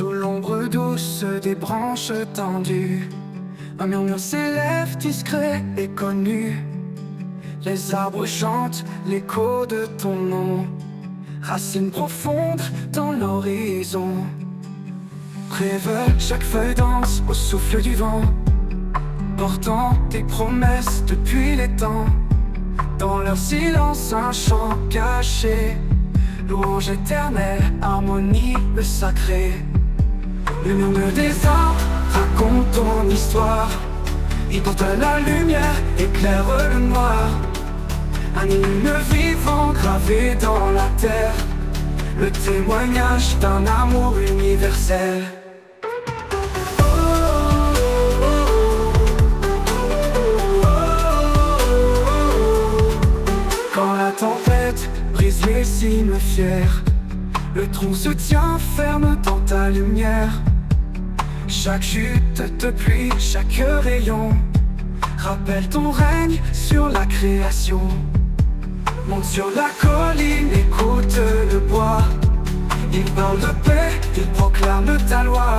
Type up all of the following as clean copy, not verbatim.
Sous l'ombre douce des branches tendues, un murmure s'élève discret et connu. Les arbres chantent l'écho de ton nom, racines profondes dans l'horizon. Rêve, chaque feuille danse au souffle du vent, portant tes promesses depuis les temps. Dans leur silence un chant caché, louange éternelle, harmonie le sacré. Le murmure des arbres raconte ton histoire, il porte la lumière, éclaire le noir. Un hymne vivant gravé dans la terre, le témoignage d'un amour universel. Quand la tempête brise les cimes fières, le tronc se tient ferme dans ta lumière. Chaque chute de pluie, chaque rayon rappelle ton règne sur la création. Monte sur la colline, écoute le bois, il parle de paix, il proclame ta loi.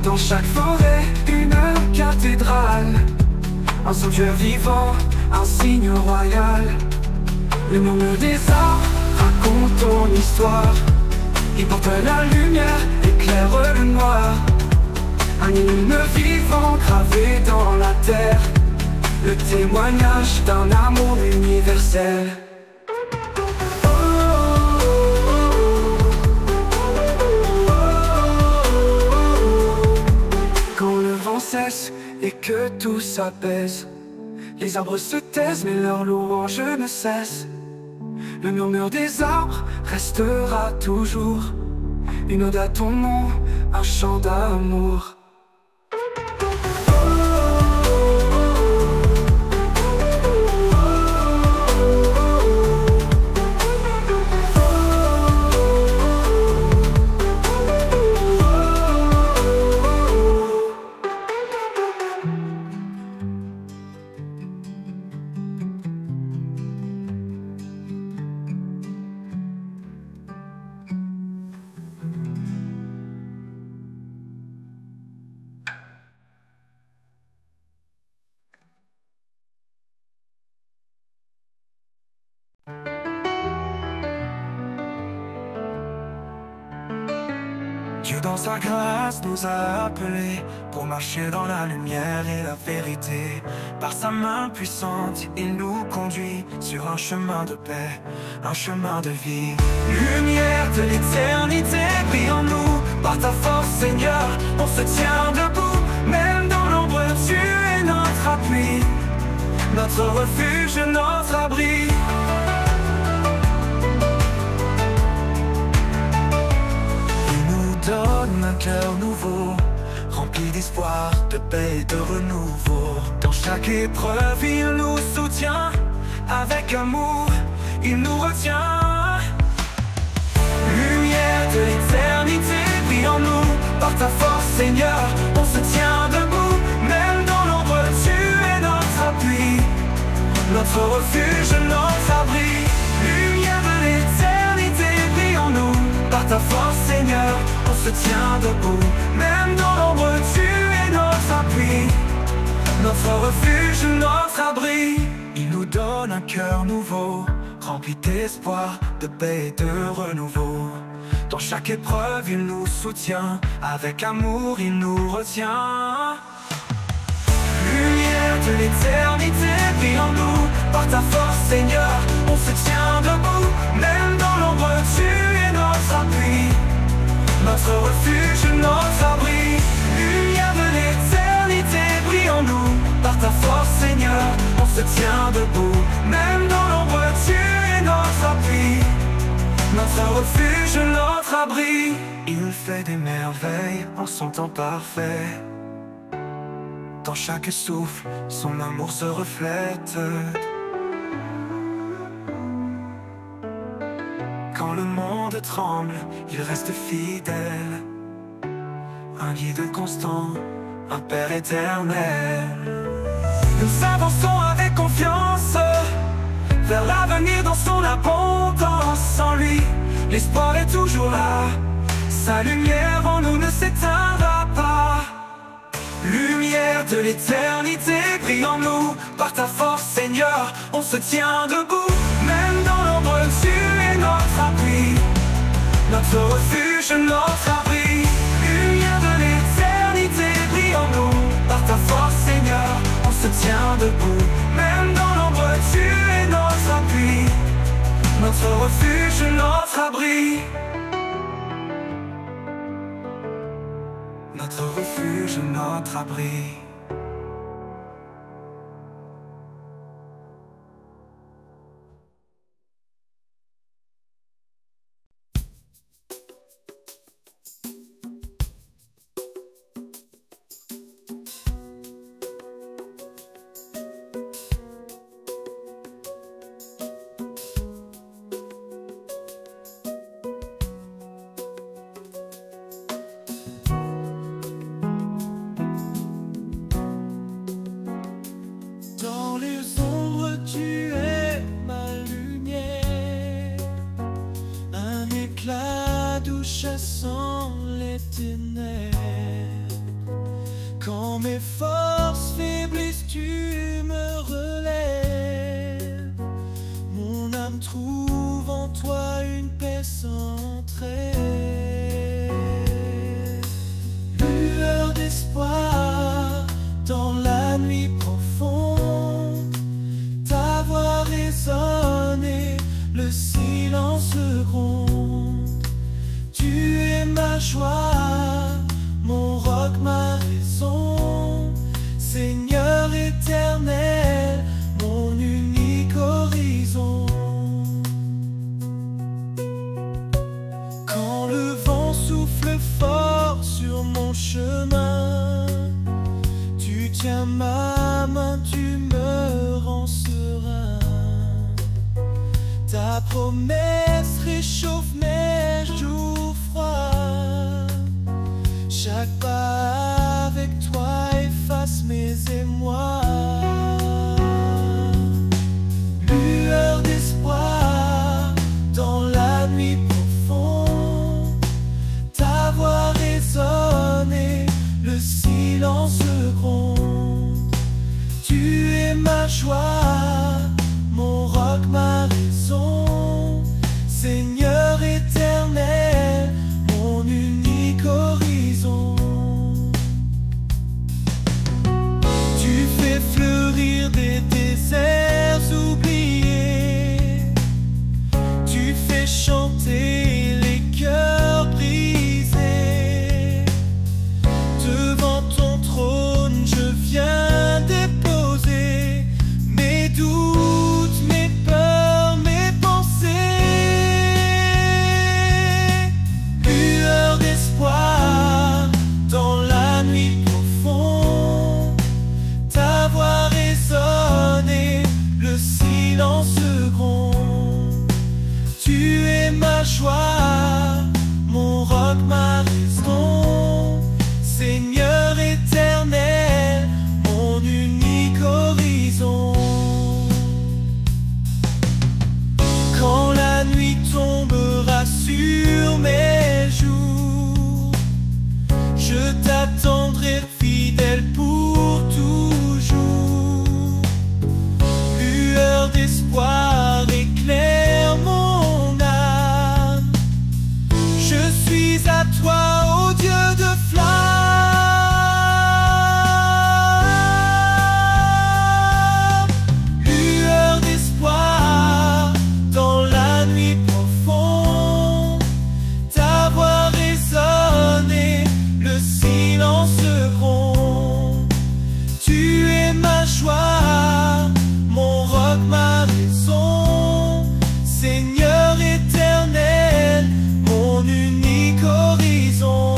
Dans chaque forêt, une cathédrale, un sanctuaire vivant, un signe royal. Le murmure des arbres raconte ton histoire, il porte la lumière, éclaire le noir. Un hymne vivant gravé dans la terre, le témoignage d'un amour universel. Quand le vent cesse et que tout s'apaise, les arbres se taisent mais leur louange ne cesse. Le murmure des arbres restera toujours, une ode à ton nom, un chant d'amour. Dieu dans sa grâce nous a appelés pour marcher dans la lumière et la vérité. Par sa main puissante, il nous conduit sur un chemin de paix, un chemin de vie. Lumière de l'éternité, brille en nous. Par ta force, Seigneur, on se tient debout. Même dans l'ombre, tu es notre appui, notre refuge, notre abri. Donne un cœur nouveau, rempli d'espoir, de paix et de renouveau. Dans chaque épreuve, il nous soutient. Avec amour, il nous retient. Lumière de l'éternité, brille en nous. Par ta force, Seigneur, on se tient debout. Même dans l'ombre, tu es notre appui, notre refuge, notre abri. Lumière de l'éternité, brille en nous. Par ta force, Seigneur, on se tient debout. Même dans l'ombre, tu es notre appui, notre refuge, notre abri. Il nous donne un cœur nouveau, rempli d'espoir, de paix et de renouveau. Dans chaque épreuve, il nous soutient. Avec amour, il nous retient. Lumière de l'éternité, brille en nous. Par ta force, Seigneur, on se tient debout. Même dans l'ombre, tu es notre appui, notre refuge, notre abri. Lumière de l'éternité, brille en nous. Par ta force, Seigneur, on se tient debout. Même dans l'ombre, tu es notre appui, notre refuge, notre abri. Il fait des merveilles en son temps parfait. Dans chaque souffle, son amour se reflète. Quand le monde tremble, il reste fidèle. Un guide constant, un Père éternel. Nous avançons avec confiance vers l'avenir dans son abondance. En lui, l'espoir est toujours là. sa lumière en nous ne s'éteindra pas. Lumière de l'éternité, brille en nous. Par ta force, Seigneur, on se tient debout. Même dans l'ombre, tu es notre abri, notre refuge, notre abri. Lumière de l'éternité, brille en nous. Par ta force, Seigneur, on se tient debout. Même dans l'ombre, tu es notre appui, notre refuge, notre abri. Notre refuge, notre abri. Dans les ombres, tu es ma lumière, un éclat doux chassant les ténèbres. Quand mes forces faiblissent, tu me relèves. Mon âme trouve en toi une paix sans trêve. Lueur d'espoir dans la nuit profonde, ta voix résonne et le silence gronde. Tu es ma joie, mon roc, ma raison, Seigneur éternel, mon unique horizon. Quand le vent souffle fort sur mon chemin, tu tiens ma main, tu me rends serein. Ta promesse réchauffe mes jours froids. Chaque pas avec toi efface mes émois. Lueur d'espoir dans la nuit profonde, ta voix résonne et le silence gronde. Tu es ma joie, mon roc, ma raison, Seigneur éternel, mon unique horizon. Tu fais fleurir des déserts oubliés, tu fais chanter les cœurs brisés. Devant ton trône, je viens déposer mes doutes, mes peurs, mes pensées. Lueur d'espoir dans la nuit profonde, ta voix résonne et le silence gronde. Tu es ma joie, mon roc, ma raison, Seigneur éternel, mon unique horizon. Quand la nuit tombera sur mes jours, je t'attendrai fidèle pour toujours. Lueur d'espoir éclaire mon âme, je suis à toi, ô Dieu de flamme. Lueur d'espoir dans la nuit profonde, ta voix résonne et le silence gronde. Tu es ma joie, mon roc, ma raison, Seigneur éternel, mon unique horizon.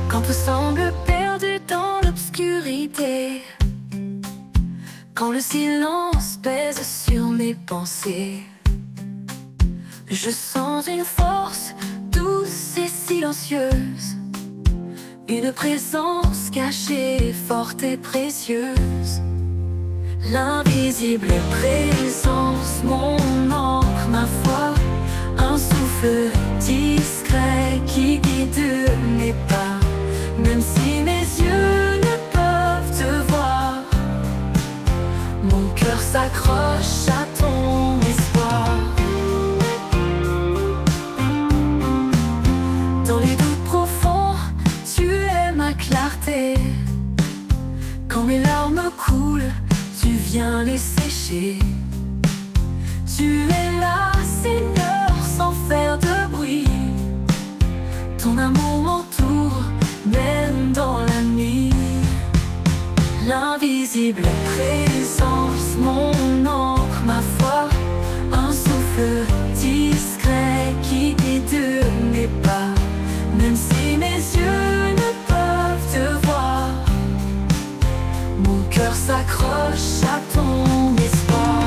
Quand tout semble perdu dans l'obscurité, Quand le silence pèse sur mes pensées, je sens une force douce et silencieuse, une présence cachée, forte et précieuse. L'invisible présence, mon encre, ma foi, un souffle discret qui guide mes pas. Même si mes yeux ne peuvent te voir, mon cœur s'accroche à ton espoir. Dans les doutes profonds, tu es ma clarté. Quand mes larmes coulent, tu viens les sécher. Tu es là, Seigneur, sans faire de bruit. Ton amour m'entoure, même dans la nuit. L'invisible présence, mon encre, ma foi, un souffle discret qui guide mes pas. Même si mes yeux ne peuvent te voir, mon cœur s'accroche à ton espoir.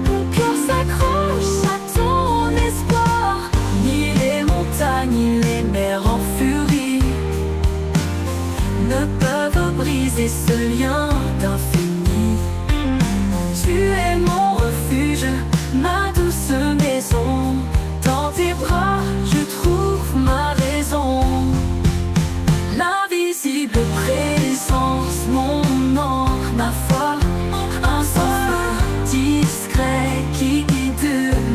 Mon cœur s'accroche à ton espoir. Ni les montagnes, ni les mers en furie ne peuvent briser ce lien d'infini. Tu es mon refuge, ma douce maison. Dans tes bras, je trouve ma raison. L'invisible présence, mon encre, ma foi, un souffle discret qui guide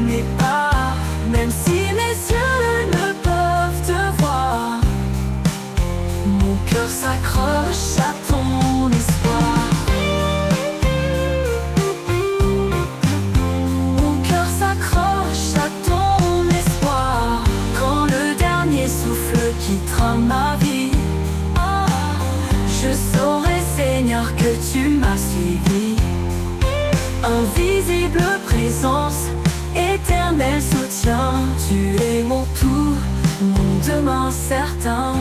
mes pas. Même si mes yeux ne peuvent te voir, mon cœur s'accroche à ton espoir. Mon cœur s'accroche à ton espoir. Quand le dernier souffle quittera ma vie, je saurai, Seigneur, que tu m'as suivi. Invisible présence, éternel soutien. Tu es mon tout, mon demain certain.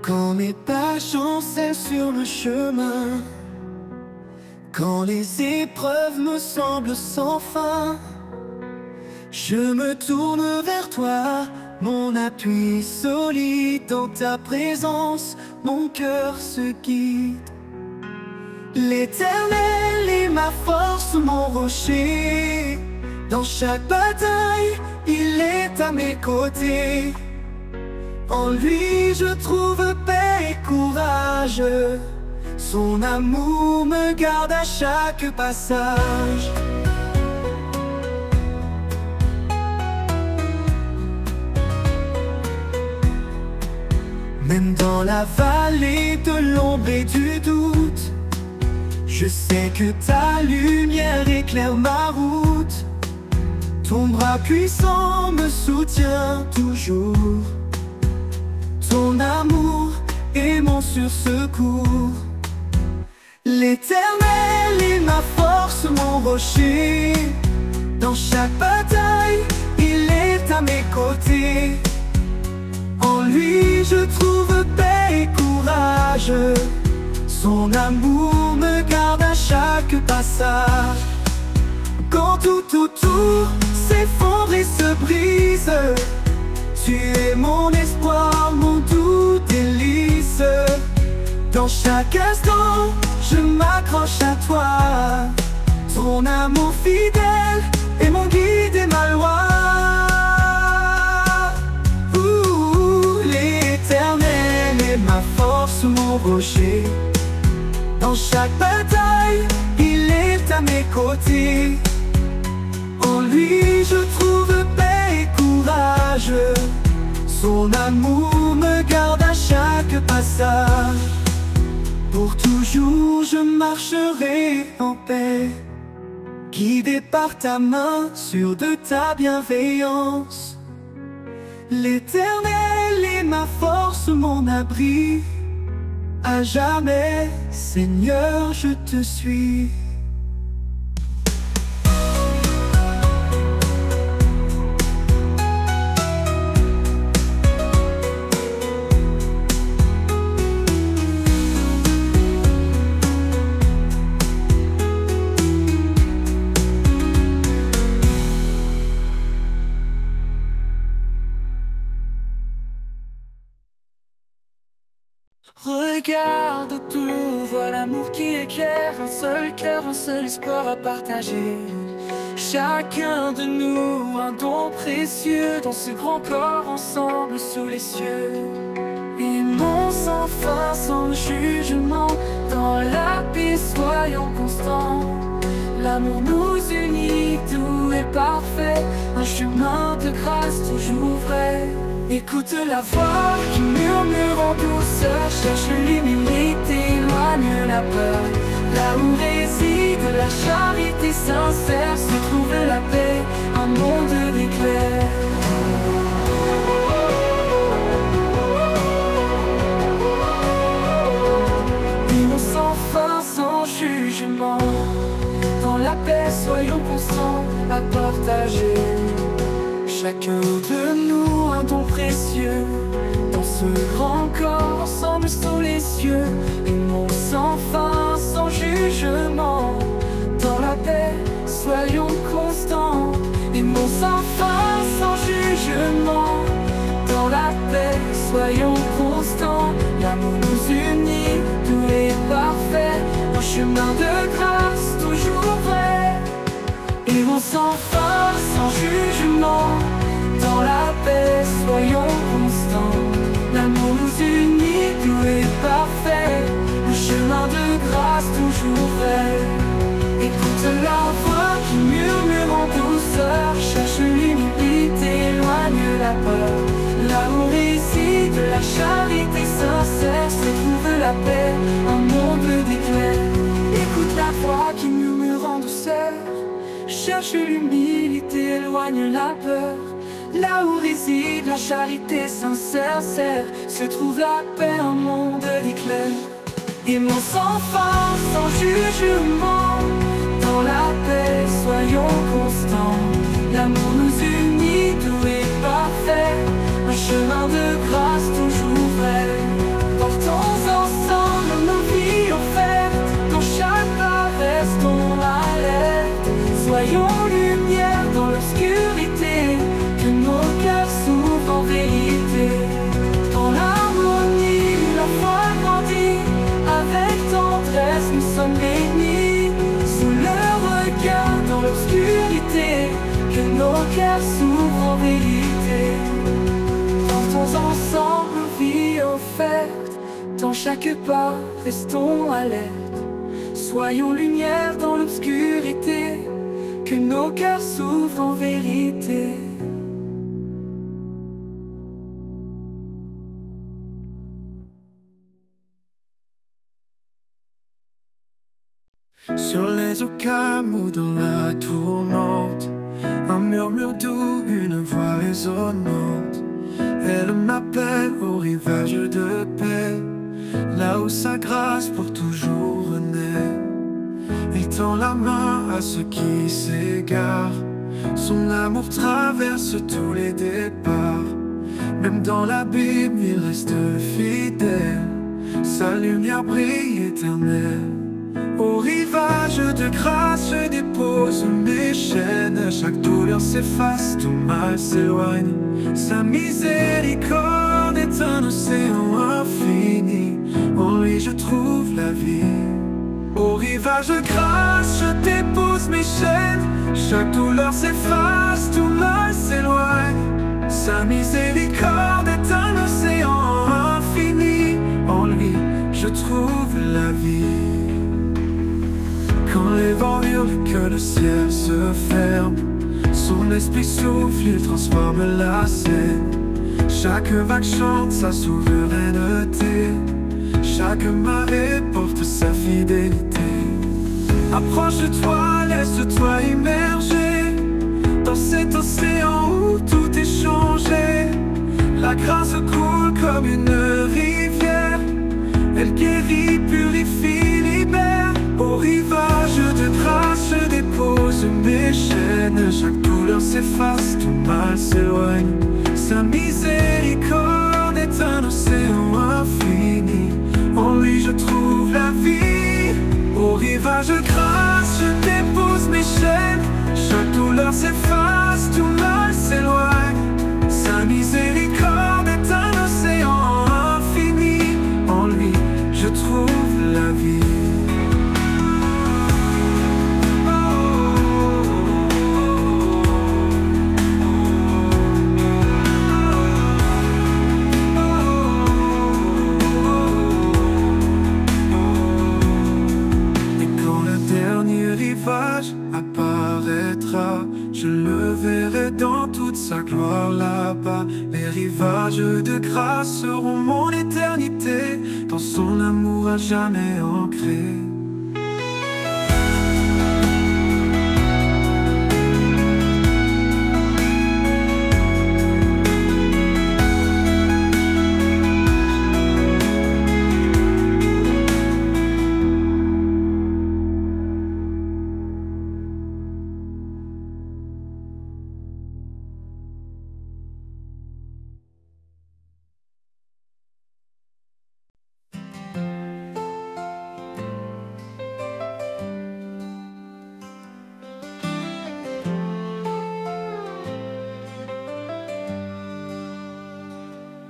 Quand mes pas chancellent sur le chemin, quand les épreuves me semblent sans fin, je me tourne vers toi, mon appui solide. Dans ta présence, mon cœur se guide. L'Éternel est ma force, mon rocher. Dans chaque bataille, il est à mes côtés. En lui je trouve paix et courage. Son amour me garde à chaque passage. Même dans la vallée de l'ombre et du doute, je sais que ta lumière éclaire ma route. Ton bras puissant me soutient toujours. Ton amour est mon sursecours. L'Éternel est ma force, mon rocher. Dans chaque bataille, il est à mes côtés. En lui je trouve paix et courage. Son amour me garde à chaque passage. Quand tout autour s'effondre et se brise, tu es mon espoir, mon doux délice. Dans chaque instant, je m'accroche à toi. Ton amour fidèle est mon guide et ma loi. L'Éternel est ma force, mon rocher. Dans chaque bataille, il est à mes côtés. En lui je trouve paix et courage. Son amour me garde à chaque passage. Pour toujours je marcherai en paix. guidé par ta main, sûr de ta bienveillance. L'Éternel est ma force, mon abri. À jamais, Seigneur, je te suis. Regarde autour, vois l'amour qui éclaire. Un seul cœur, un seul espoir à partager. Chacun de nous, un don précieux dans ce grand corps, ensemble sous les cieux. Aimons sans fin, sans jugement, dans la paix soyons constants. L'amour nous unit, tout est parfait, un chemin de grâce toujours vrai. Écoute la voix qui murmure en douceur, cherche l'humilité, éloigne la peur. Là où réside la charité sincère, se trouve la paix, un monde d'éclairs. Aimons sans fin, sans jugement, dans la paix soyons constants à partager. Chacun de nous un don précieux, dans ce grand corps, ensemble sous les cieux. Aimons sans fin, sans jugement, dans la paix, soyons constants. Aimons sans fin, sans jugement, dans la paix, soyons constants. L'amour nous unit, tout est parfait, un chemin de grâce toujours vrai. Aimons sans fin, sans jugement, dans la paix, soyons constants. L'amour nous unit, tout est parfait, un chemin de grâce toujours vrai. Écoute la voix qui murmure en douceur, cherche l'humilité, éloigne la peur. Là où réside la charité sincère, se trouve la paix, un monde d'éclairs. Écoute la voix qui murmure en douceur, cherche l'humilité, éloigne la peur. Là où réside la charité sincère, se trouve la paix, un monde d'éclairs. Aimons sans fin, sans jugement, dans la paix, soyons constants. L'amour nous unit, tout est parfait, un chemin de grâce toujours vrai. Portons ensemble nos vies offertes, dans chaque pas restons alerte. Soyons lumière dans l'obscurité, que nos cœurs s'ouvrent en vérité. Dans l'harmonie, la foi grandit, avec tendresse nous sommes bénis. Sous le regard dans l'obscurité, que nos cœurs s'ouvrent en vérité. Portons ensemble nos vies offertes, dans chaque pas restons alertes. Soyons lumière dans l'obscurité, que nos cœurs s'ouvrent en vérité. Sur les eaux calmes ou dans la tourmente, un murmure doux, une voix résonnante. Elle m'appelle au rivage de paix, là où sa grâce pour toujours renaît. Il tend la main à ceux qui s'égarent, son amour traverse tous les départs. Même dans l'abîme il reste fidèle, sa lumière brille éternelle. Au rivage de grâce je dépose mes chaînes, chaque douleur s'efface, tout mal s'éloigne. Sa miséricorde est un océan infini, en lui je trouve la vie. Au rivage de grâce je dépose mes chaînes, chaque douleur s'efface, tout mal s'éloigne. Sa miséricorde est un océan infini, en lui je trouve la vie. Quand les vents hurlent, que le ciel se ferme, son esprit souffle, il transforme la scène. Chaque vague chante sa souveraineté, chaque marée porte sa fidélité. Approche de toi, Laisse-toi immerger dans cet océan où tout est changé. La grâce coule comme une rivière, elle guérit, purifie, libère. Au rivage de grâce, je dépose mes chaînes. Chaque douleur s'efface, tout mal s'éloigne. Sa miséricorde est un océan infini, en lui je trouve la vie. Au rivage de grâce, je dépose mes chaînes. Chaque douleur s'efface, tout mal s'éloigne. Sa miséricorde est un océan infini, en lui je trouve la vie. Apparaîtra, je le verrai dans toute sa gloire là-bas. Les rivages de grâce seront mon éternité, dans son amour à jamais ancré.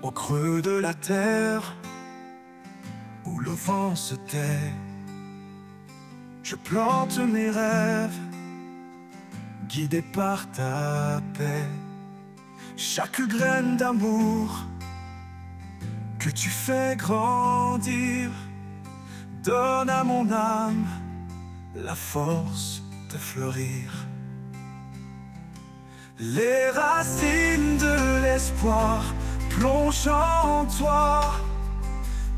Au creux de la terre, où le vent se tait, je plante mes rêves, guidé par ta paix. Chaque graine d'amour que tu fais grandir donne à mon âme la force de fleurir. Les racines de l'espoir plonge en toi,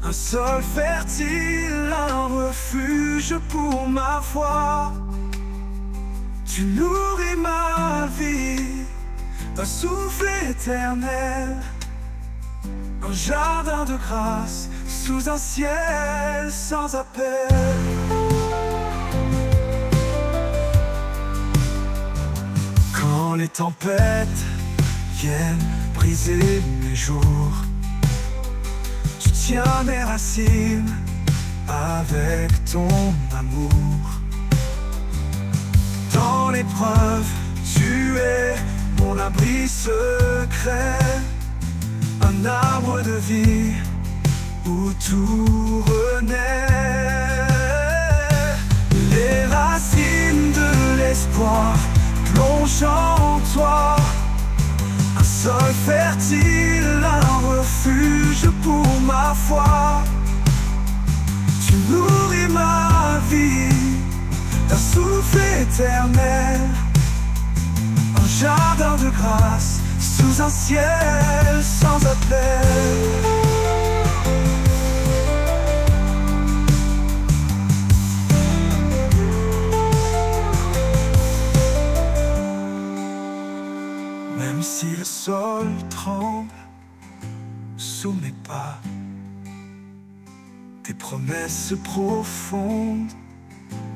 un sol fertile, un refuge pour ma foi. Tu nourris ma vie d'un souffle éternel, un jardin de grâce sous un ciel sans appel. Quand les tempêtes viennent briser mes jours, tu tiens mes racines avec ton amour. Dans l'épreuve, tu es mon abri secret, un arbre de vie où tout renaît. Les racines de l'espoir plongent en toi, un sol fertile, un refuge pour ma foi. Tu nourris ma vie d'un souffle éternel, un jardin de grâce sous un ciel sans appel. Même si le sol tremble sous mes pas, tes promesses profondes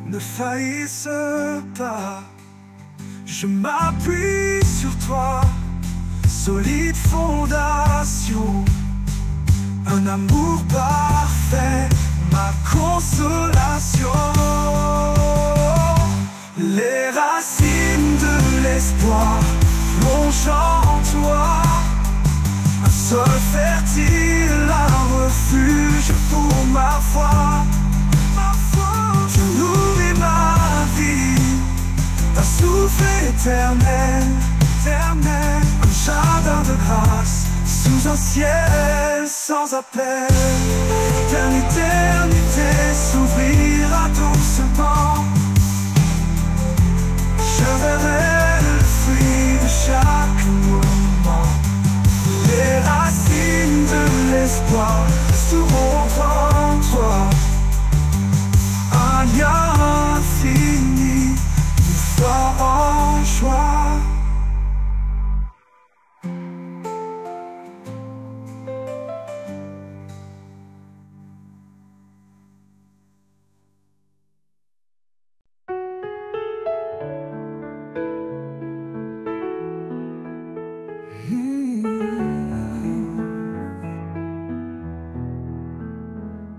ne faillissent pas. Je m'appuie sur toi, solide fondation, un amour parfait, ma consolation. Les racines de l'espoir plongent en toi, un sol fertile, un refuge pour ma foi. Tu nourris ma vie d'un souffle éternel, un jardin de grâce sous un ciel sans appel. Car l'éternité s'ouvrira doucement, je verrai le fruit de chaque moment. Les racines de l'espoir resteront en toi, un lien infini toi en joie.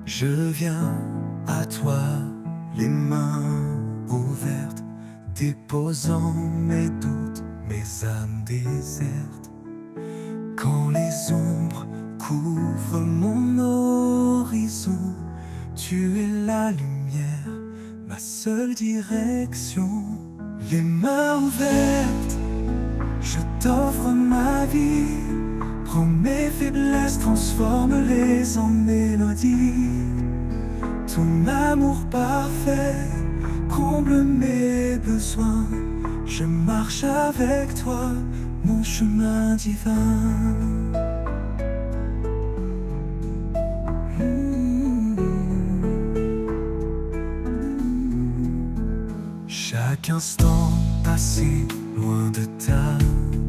Je viens à toi, les mains ouvertes, déposant mes doutes, mes âmes désertes. Quand les ombres couvrent mon horizon, tu es la lumière, ma seule direction. Les mains ouvertes, je t'offre ma vie. Prends mes faiblesses, transforme-les en mélodie. Ton amour parfait comble mes besoins. Je marche avec toi, mon chemin divin. Chaque instant passé loin de ta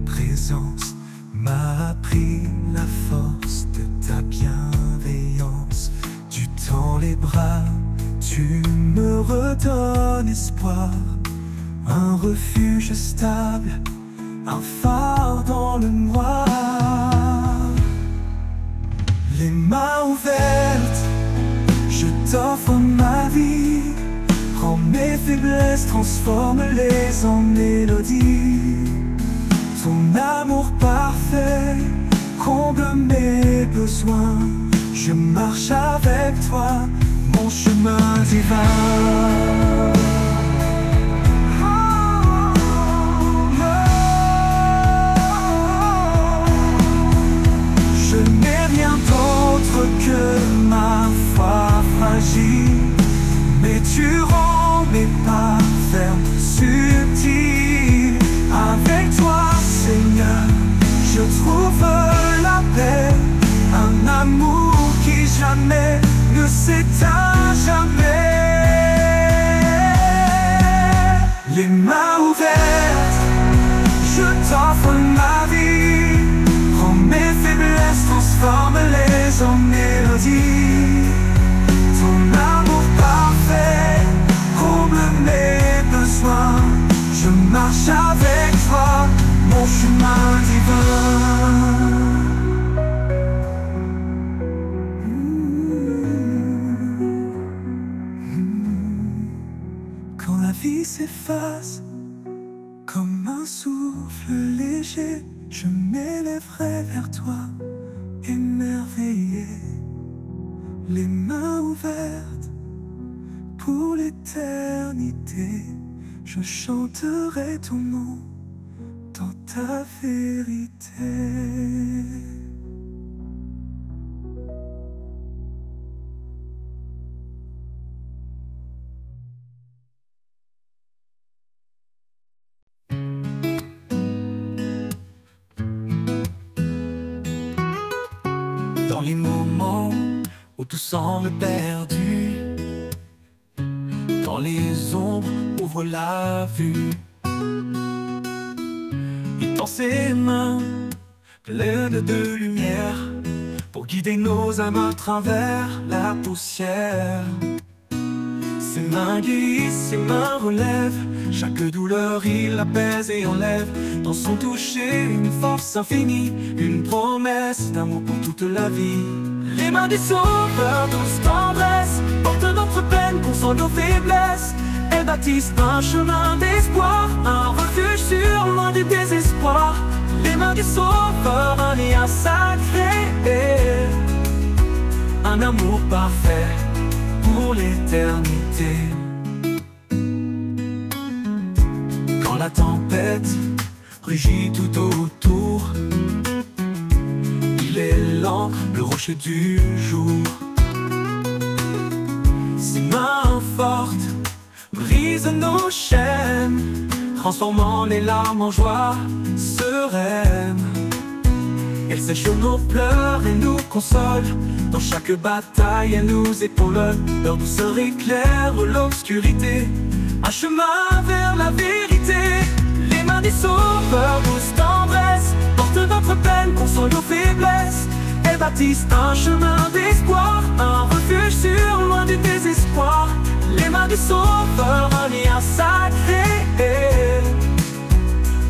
présence m'a appris la force de ta bienveillance. Tu tends les bras, tu me redonnes espoir. Un refuge stable, un phare dans le noir. Les mains ouvertes, je t'offre ma vie. Prends mes faiblesses, transforme-les en mélodie. Ton amour parfait comble mes besoins. Je marche avec toi, mon chemin divin. Je n'ai rien d'autre que ma foi fragile, mais tu rends mes pas fermes, subtils. Avec toi, Seigneur, je trouve la paix, un amour qui jamais ne s'éteint, jamais. Les mains ouvertes, je t'offre ma vie. Prends mes faiblesses, transforme-les en mélodie. Ton amour parfait comble mes besoins. Je marche avec toi, mon chemin divin. Quand la vie s'efface, comme un souffle léger, je m'élèverai vers toi, émerveillé. Les mains ouvertes pour l'éternité. Je chanterai ton nom dans ta vérité. Dans les moments où tout semble perdu, dans les ombres ouvre la vue. Il tend ses mains pleines de lumière pour guider nos âmes à travers la poussière. Ses mains guérissent, ses mains relèvent chaque douleur, il apaise et enlève. Dans son toucher, une force infinie, une promesse d'amour pour toute la vie. Les mains du Sauveur, douce tendresse, portent notre peine, console nos faiblesses. Elles bâtissent un chemin d'espoir, un refuge sûr, loin du désespoir. Les mains du Sauveur, un lien sacré, un amour parfait pour l'éternité. Quand la tempête rugit tout autour, il est l'encre, le rocher du jour. Ses mains fortes brisent nos chaînes, transformant les larmes en joie sereine. Elle sèche nos pleurs et nous console. Dans chaque bataille, elle nous épaule. Leur douceur éclaire l'obscurité, un chemin vers la vérité. sauveur, douce tendresse, porte notre peine, console nos faiblesses. Elles bâtissent un chemin d'espoir, un refuge sûr, loin du désespoir. Les mains du sauveur, un lien sacré,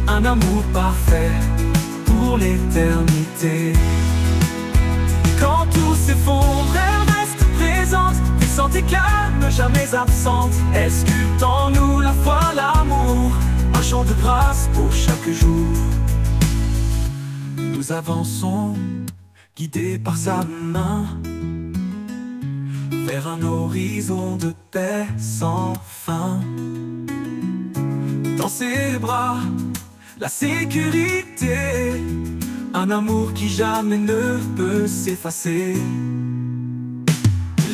un amour parfait pour l'éternité. Quand tout s'effondre, elle reste présente, puissante et calme, jamais absente. Elle sculpte en nous la foi, l'amour, un chant de grâce pour chaque jour. Nous avançons, guidés par sa main, vers un horizon de paix sans fin. Dans ses bras, la sécurité, un amour qui jamais ne peut s'effacer.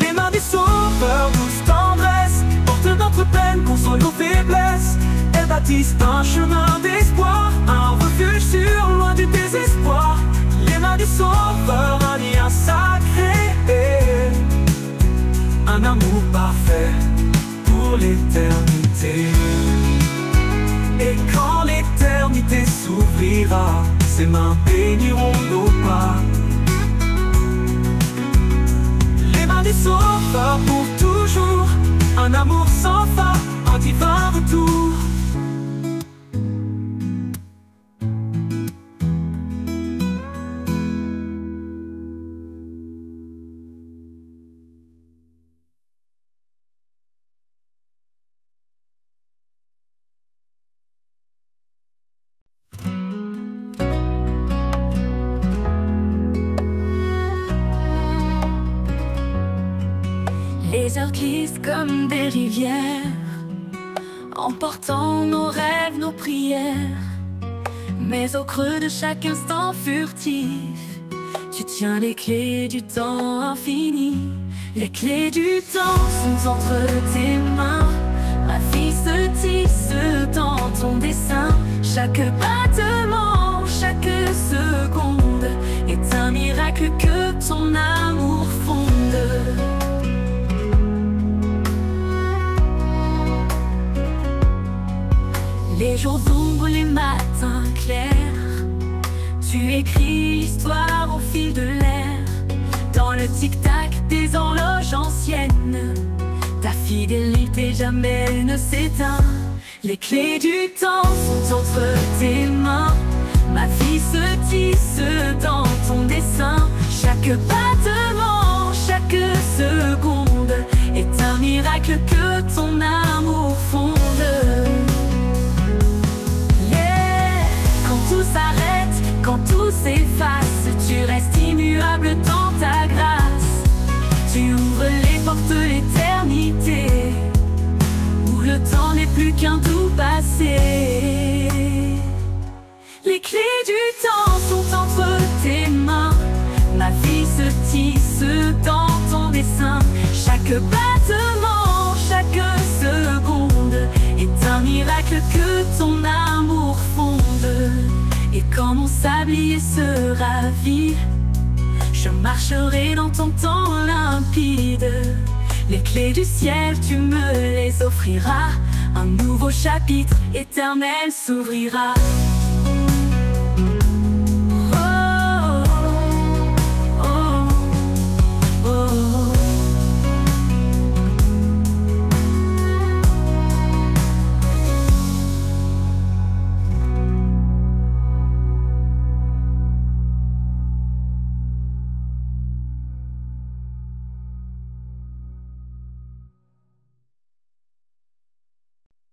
Les mains du sauveur, douce tendresse, portent notre peine, console nos faiblesses. Elles bâtissent un chemin d'espoir, un refuge sûr, loin du désespoir. Les mains du sauveur, un lien sacré, un amour parfait pour l'éternité. Et quand l'éternité s'ouvrira, ses mains béniront nos pas. Les mains du sauveur pour toujours, un amour sans fin, un divin retour. Les heures glissent comme des rivières, emportant nos rêves, nos prières. Mais au creux de chaque instant furtif, tu tiens les clés du temps infini. Les clés du temps sont entre tes mains. Ma vie se tisse dans ton dessin. Chaque battement, chaque seconde est un miracle que ton amour fonde. Les jours d'ombre, les matins clairs, tu écris l'histoire au fil de l'air. Dans le tic-tac des horloges anciennes, ta fidélité jamais ne s'éteint. Les clés du temps sont entre tes mains. Ma vie se tisse dans ton dessin. Chaque battement, chaque seconde est un miracle que ton amour fonde. Tout s'arrête, quand tout s'efface, tu restes immuable dans ta grâce. Tu ouvres les portes de l'éternité, où le temps n'est plus qu'un doux passé. Les clés du temps sont entre tes mains. Ma vie se tisse dans ton dessin. Chaque battement, chaque seconde est un miracle que ton amour fonde. Et quand mon sablier sera vide, je marcherai dans ton temps limpide. Les clés du ciel, tu me les offriras. Un nouveau chapitre éternel s'ouvrira.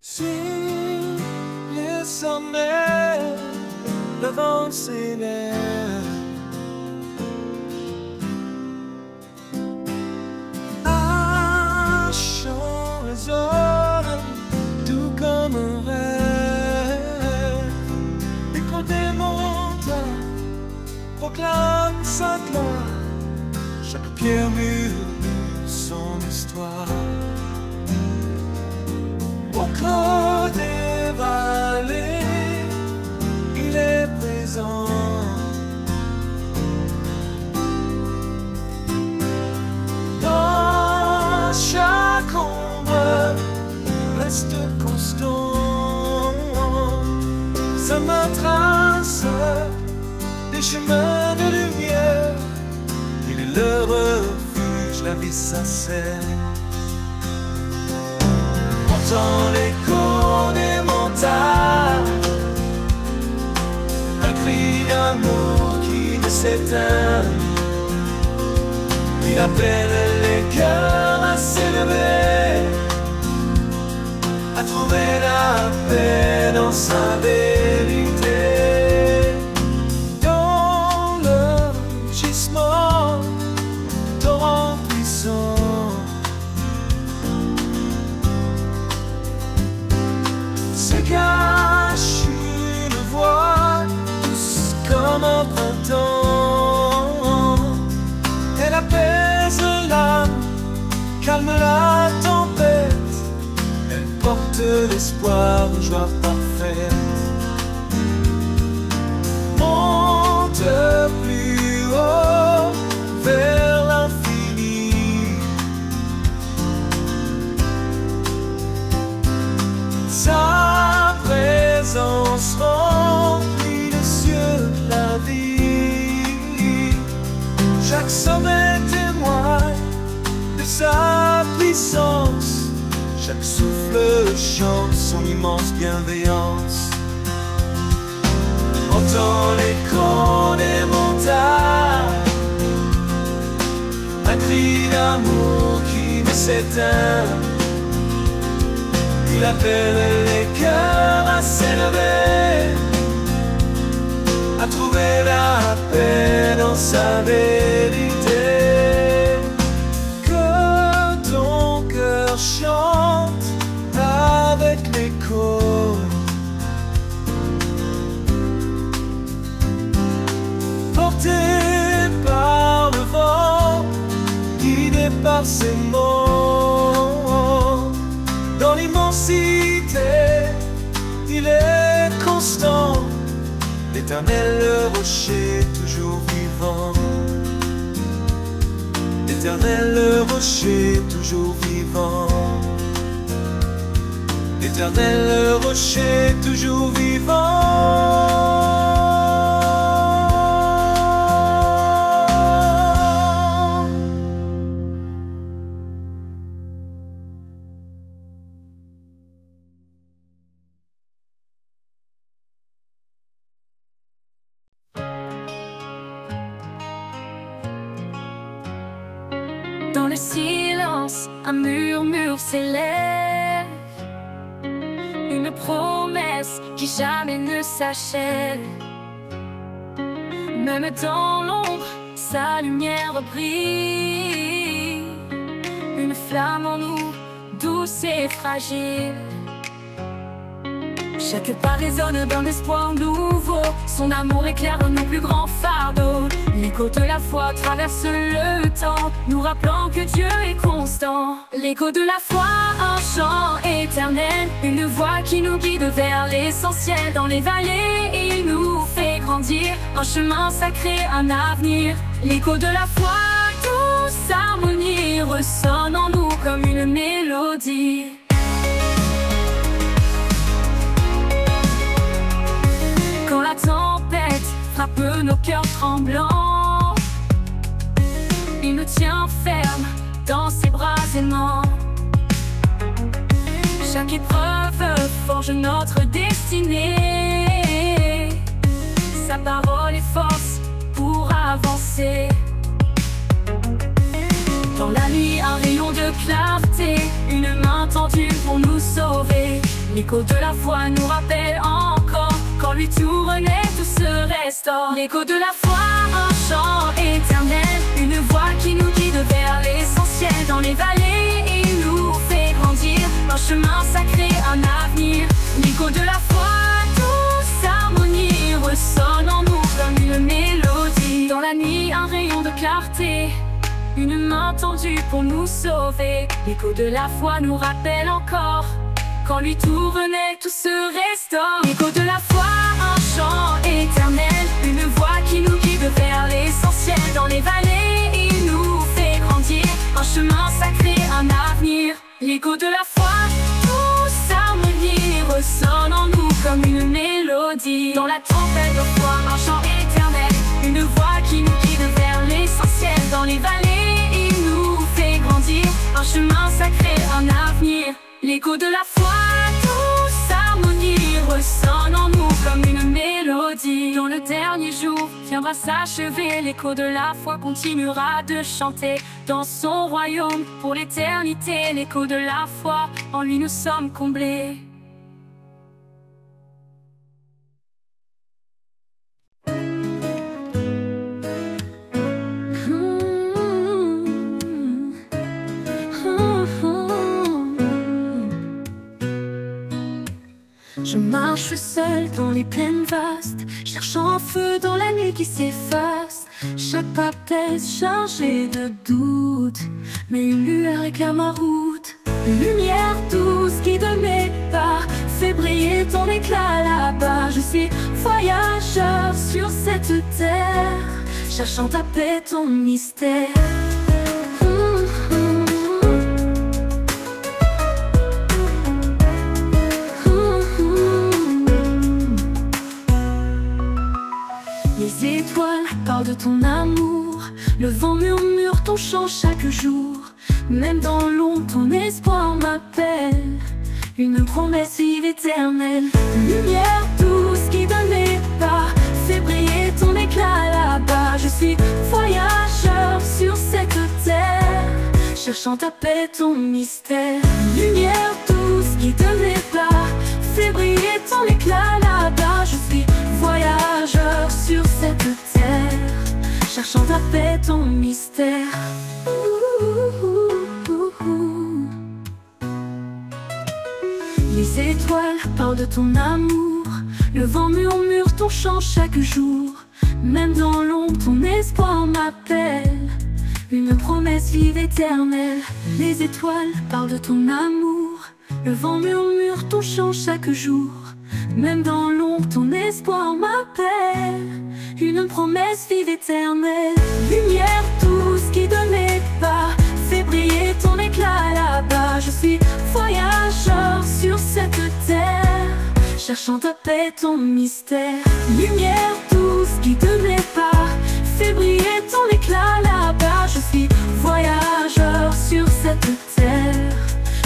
Si le sommet, le vent s'élève, un chant résonne, tout comme un rêve. L'écho des montagnes proclame sa gloire, chaque pierre murmure son histoire. Au creux des vallées, il est présent. Dans chaque ombre, reste constant. Sa chemin de lumière, il est le refuge, la vie sincère. Entends l'écho des montagnes, un cri d'amour qui ne s'éteint. Il appelle les cœurs à s'élever, à trouver la paix dans sa vérité. Dans le gisement, torrent puissant, se cache une voix douce comme un printemps. Elle apaise l'âme, calme la tempête, elle porte l'espoir, joie parfaite. Monte plus haut vers l'infini, sa présence remplit les cieux de la vie. Chaque sommet témoigne de sa puissance, chaque souffle chante son immense bienveillance. Entends l'écho des montagnes, un cri d'amour qui ne s'éteint. Il appelle les cœurs à s'élever, à trouver la paix dans sa vérité. Que ton cœur chante avec l'écho, porté par le vent, guidé par ses mots. Dans l'immensité, il est constant, l'Éternel, le rocher toujours vivant. L'Éternel, le rocher toujours vivant. L'Éternel, le rocher toujours vivant. Dans le silence, un murmure s'élève, une promesse qui jamais ne s'achève. Même dans l'ombre, sa lumière brille, une flamme en nous, douce et fragile. Chaque pas résonne d'un espoir nouveau, son amour éclaire nos plus grands fardeaux. L'écho de la foi traverse le temps, nous rappelant que Dieu est constant. L'écho de la foi, un chant éternel, une voix qui nous guide vers l'essentiel. Dans les vallées, il nous fait grandir, un chemin sacré, un avenir. L'écho de la foi, douce harmonie, ressonne en nous comme une mélodie. Quand la tempête frappe nos cœurs tremblants, il nous tient ferme dans ses bras aimants. Chaque épreuve forge notre destinée, sa parole est force pour avancer. Dans la nuit, un rayon de clarté, une main tendue pour nous sauver. L'écho de la foi nous rappelle encore qu'en lui tout renaît, tout se restaure. L'écho de la foi, un chant éternel, une voix qui nous guide vers l'essentiel. Dans les vallées, il nous fait grandir, un chemin sacré, un avenir. L'écho de la foi, douce harmonie, ressonne en nous comme une mélodie. Dans la nuit, un rayon de clarté, une main tendue pour nous sauver. L'écho de la foi nous rappelle encore qu'en lui tout renaît, tout se restaure. L'écho de la foi, un chant éternel, une voix qui nous guide vers l'essentiel. Dans les vallées, il nous fait grandir, un chemin sacré, un avenir. L'écho de la foi, douce harmonie, ressonne en nous comme une mélodie. Dans la tempête de foi, un chant éternel, une les vallées, il nous fait grandir. Un chemin sacré, un avenir. L'écho de la foi, douce harmonie, ressonne en nous comme une mélodie. Dans le dernier jour viendra s'achever, l'écho de la foi continuera de chanter dans son royaume pour l'éternité. L'écho de la foi, en lui nous sommes comblés. Je marche seul dans les plaines vastes, cherchant un feu dans la nuit qui s'efface. Chaque pas pèse chargé de doutes, mais une lueur éclaire ma route. Une lumière douce guide mes pas, fait briller ton éclat là-bas. Je suis voyageur sur cette terre, cherchant ta paix, ton mystère. Les étoiles parlent de ton amour, le vent murmure ton chant chaque jour. Même dans l'ombre, ton espoir m'appelle, une promesse vive éternelle. Lumière douce qui donne mes pas, fait briller ton éclat là-bas. Je suis voyageur sur cette terre, cherchant ta paix, ton mystère. Lumière douce qui donne mes pas, fait briller ton éclat là-bas. Je suis voyageur sur cette terre, cherchant ta paix, ton mystère. Les étoiles parlent de ton amour, le vent murmure ton chant chaque jour. Même dans l'ombre, ton espoir m'appelle, une promesse vive éternelle. Les étoiles parlent de ton amour, le vent murmure ton chant chaque jour. Même dans l'ombre, ton espoir m'appelle, une promesse vive éternelle. Lumière douce qui donne mes pas, fait briller ton éclat là-bas. Je suis voyageur sur cette terre, cherchant ta paix, ton mystère. Lumière douce qui donne mes pas, fait briller ton éclat là-bas. Je suis voyageur sur cette terre,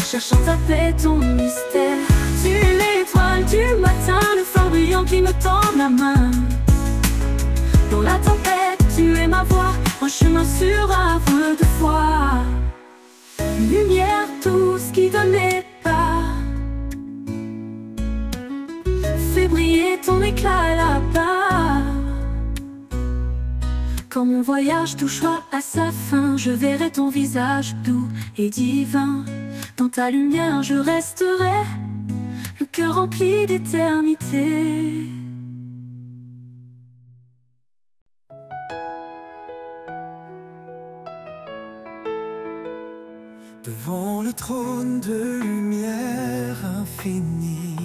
cherchant ta paix, ton mystère. Tu es l'étoile du matin, le phare brillant qui me tend la main. Dans la tempête, tu es ma voix, un chemin sûr havre de foi. Lumière douce qui donne mes pas, fais briller ton éclat là-bas. Quand mon voyage touchera à sa fin, je verrai ton visage doux et divin. Dans ta lumière je resterai, le cœur rempli d'éternité. Devant le trône de lumière infinie,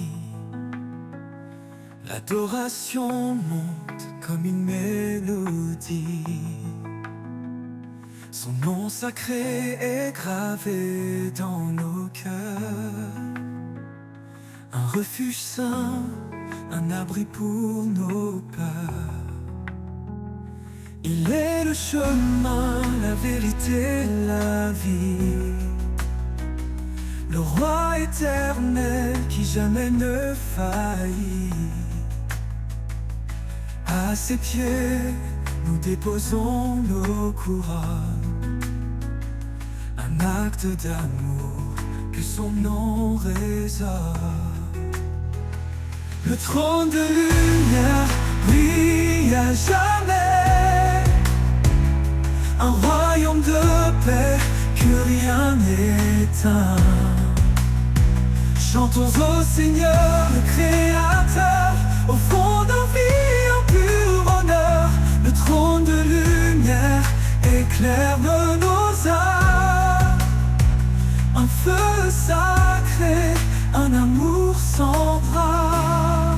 l'adoration monte comme une mélodie. Son nom sacré est gravé dans nos cœurs, un refuge saint, un abri pour nos peurs. Il est le chemin, la vérité, la vie, le roi éternel qui jamais ne faillit. À ses pieds, nous déposons nos couronnes, un acte d'amour que son nom résonne. Le trône de lumière brille à jamais, un royaume de paix que rien n'éteint. Chantons au Seigneur, le Créateur, au fond nos vies en pur honneur. Le trône de lumière éclaire nos âmes, un feu sacré, un amour sans bras.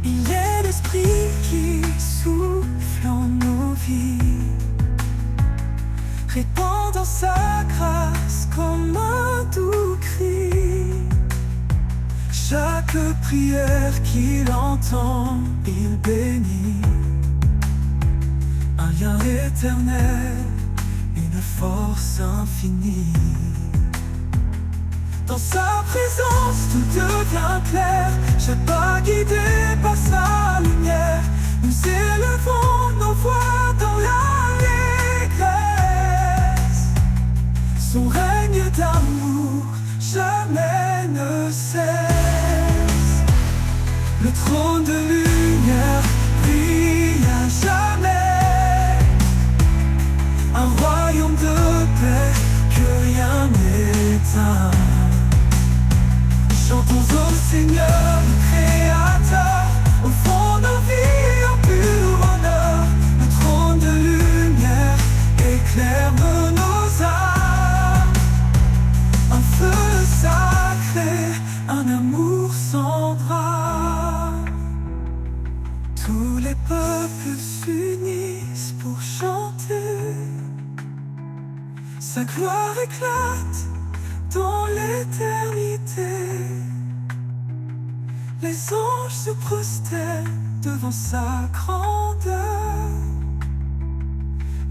Il est l'Esprit qui souffle en nos vies, répandant sa grâce comme un doux cri. Chaque prière qu'il entend, il bénit. Un un lien éternel, une force infinie. Dans sa présence, tout devient clair. Chaque pas guidé par sa lumière. Nous élevons nos voix dans l'allégresse. Son règne d'amour jamais ne cesse. Le trône de lumière brille à jamais. Un royaume de paix que rien n'éteint. Chantons au Seigneur, le Créateur, au fond de nos vies en pur honneur. Le trône de lumière éclaire nos âmes. Un feu sacré, un amour sans drame. Tous les peuples s'unissent pour chanter. Sa gloire éclate dans l'éternité. Les anges se prosternent devant sa grandeur.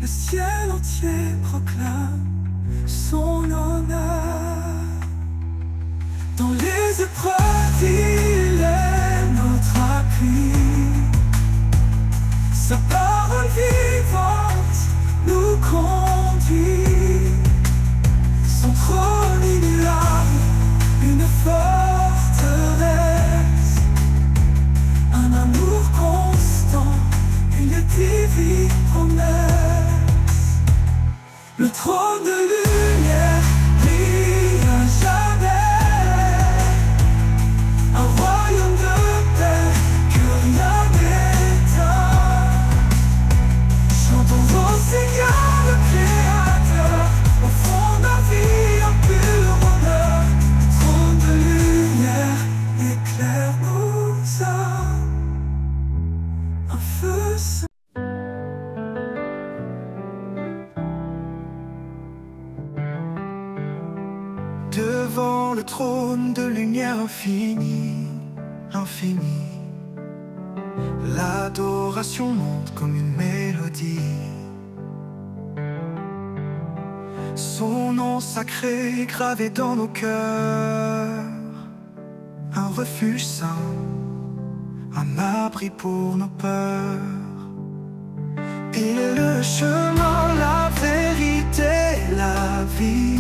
Le ciel entier proclame son honneur. Dans les épreuves, il est notre appui. Sa parole vivante nous conduit. Son trône immuable, une forteresse. Un amour constant, une divine promesse. Le trône de lumière brille à jamais. Un royaume de paix que rien n'éteint. Chantons au Seigneur, le Créateur, au fond de la vie en pur honneur. Le trône de lumière éclaire nos âmes. Un feu saint. Devant le trône de lumière infinie, l'infini, l'adoration monte comme une mélodie. Son nom sacré gravé dans nos cœurs, un refuge saint, un abri pour nos peurs. Il est le chemin, la vérité, la vie.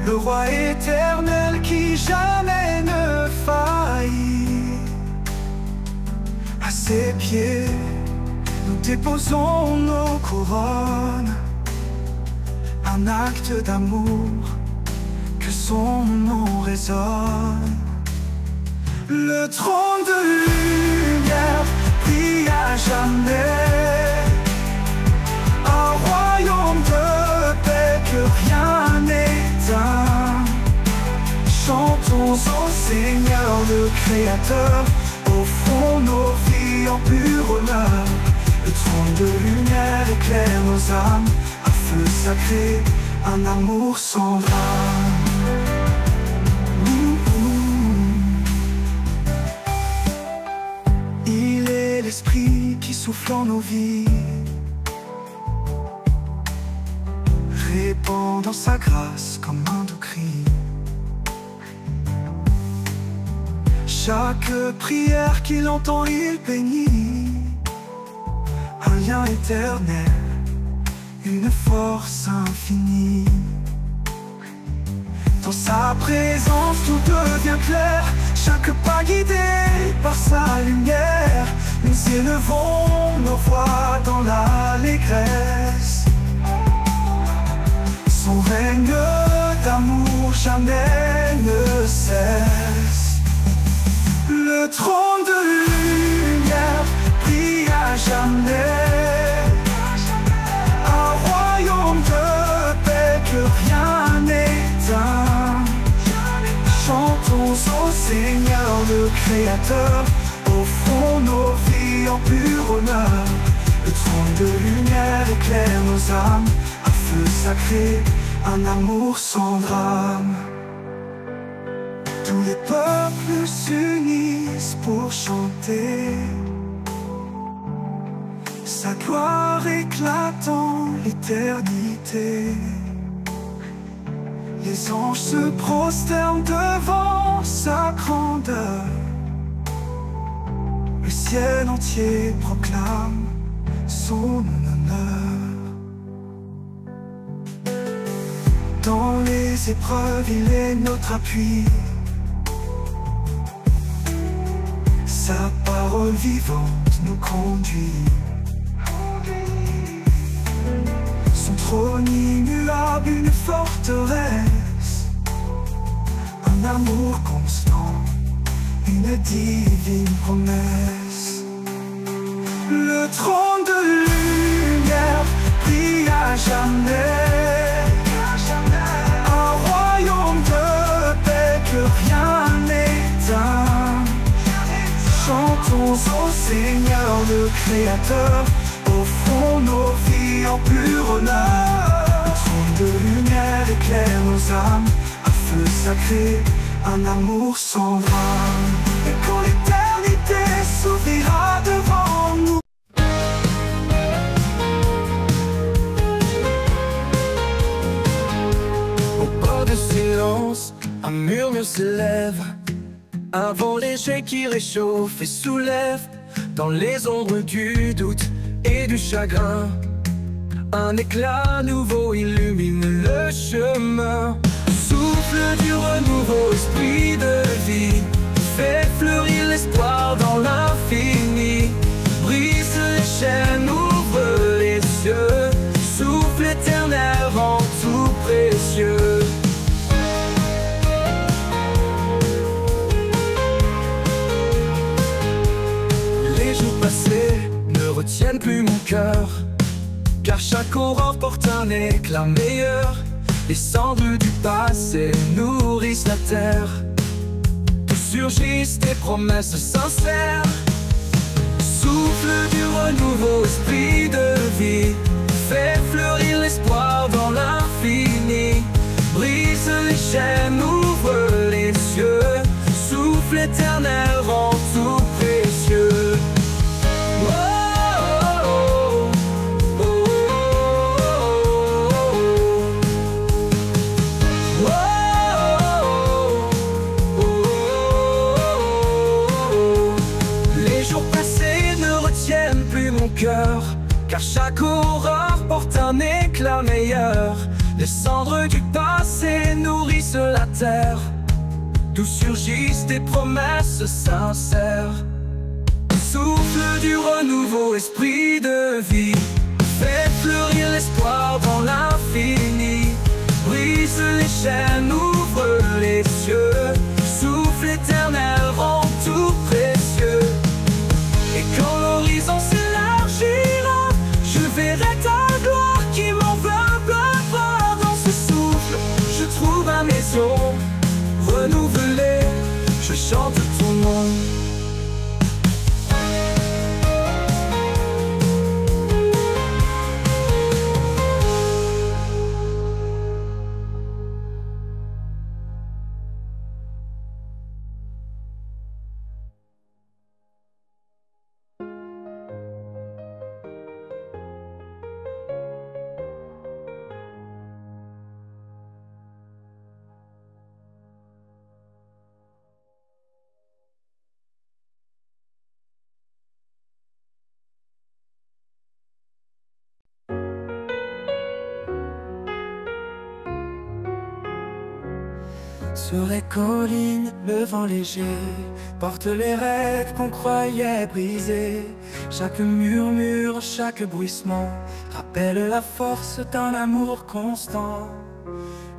Le roi éternel qui jamais ne faillit. À ses pieds, nous déposons nos couronnes. Un acte d'amour, que son nom résonne. Le trône de lumière brille à jamais. Un royaume de paix que rien n'éteint. Chantons au Seigneur le Créateur, au fond nos vies en pur honneur. Le trône de lumière éclaire nos âmes. Un feu sacré, un amour sans drame. Il est l'esprit qui souffle en nos vies, répandant sa grâce comme un doux cri. Chaque prière qu'il entend, il bénit. Un lien éternel, une force infinie. Dans sa présence, tout devient clair. Chaque pas guidé par sa lumière. Nous élevons nos voix dans l'allégresse. Son règne d'amour jamais ne cesse. Le trône de lumière brille à jamais. Un royaume de paix que rien n'éteint. Chantons au Seigneur le Créateur, au fond nos vies en pur honneur. Le trône de lumière éclaire nos âmes. Un feu sacré, un amour sans drame. Tous les peuples s'unissent pour chanter. sa gloire éclate dans l'éternité. Les anges se prosternent devant sa grandeur. Le ciel entier proclame son honneur. Dans les épreuves, il est notre appui. Sa parole vivante nous conduit. Son trône immuable, une forteresse, un amour constant, une divine promesse. Le trône de lumière brille à jamais, un royaume de paix que rien n'éteint. Chantons au Seigneur le Créateur, offrons nos vies en pur honneur. Le trône de lumière éclaire nos âmes, un feu sacré, un amour sans vain. Et quand l'éternité s'ouvrira devant nous, au bord du silence, un murmure s'élève, un vent léger qui réchauffe et soulève. Dans les ombres du doute et du chagrin, un éclat nouveau illumine le chemin. Souffle du renouveau, esprit de vie, fait fleurir l'espoir dans l'infini. Brise les chaînes, ouvre les cieux, souffle éternel rend tout précieux. Les jours passés ne retiennent plus mon cœur, car chaque aurore porte un éclat meilleur. Les cendres du passé nourrissent la terre, d'où surgissent des promesses sincères. Souffle du renouveau, esprit de vie, fait fleurir l'espoir dans l'infini. Brise les chaînes, ouvre les cieux, souffle éternel rend tout précieux. Car chaque aurore porte un éclat meilleur. Les cendres du passé nourrissent la terre, d'où surgissent des promesses sincères. Souffle du renouveau, esprit de vie, fait fleurir l'espoir dans l'infini. Brise les chaînes, ouvre les cieux, souffle éternel rend tout précieux. Et quand l'horizon s'élargira, je verrai ta gloire qui m'enveloppera. Dans ce souffle, je trouve ma maison renouvelée, je chante ton nom. Sur les collines, le vent léger porte les rêves qu'on croyait brisés. Chaque murmure, chaque bruissement rappelle la force d'un amour constant.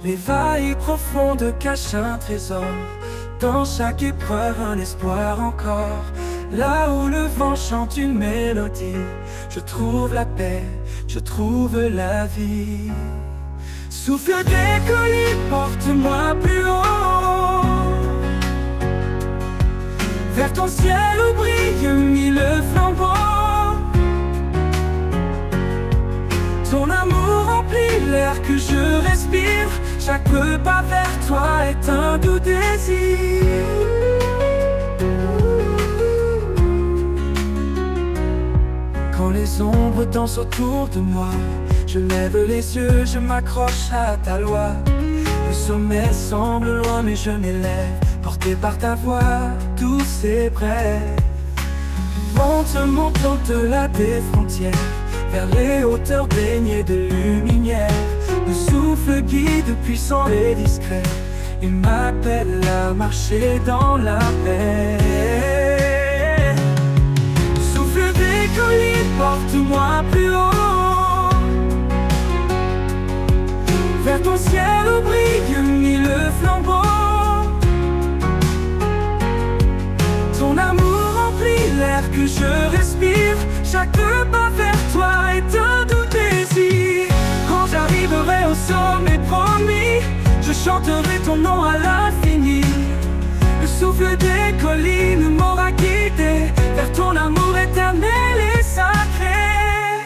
Les vagues profondes cachent un trésor, dans chaque épreuve un espoir encore. Là où le vent chante une mélodie, je trouve la paix, je trouve la vie. Souffle des collines, porte-moi plus haut, vers ton ciel où brille mille flambeaux. Ton amour remplit l'air que je respire, chaque pas vers toi est un doux désir. Quand les ombres danse autour de moi. Je lève les yeux, je m'accroche à ta loi. Le sommet semble loin mais je m'élève, porté par ta voix douce et brève. Monte au-delà des frontières, vers les hauteurs baignées de lumière. Le souffle guide puissant et discret, il m'appelle à marcher dans la paix. Souffle des collines, porte-moi plus haut, vers ton ciel où brille mille flambeaux. Ton amour remplit l'air que je respire, chaque pas vers toi est un doux désir. Quand j'arriverai au sommet promis, je chanterai ton nom à l'infini. Le souffle des collines m'aura guidé vers ton amour éternel et sacré.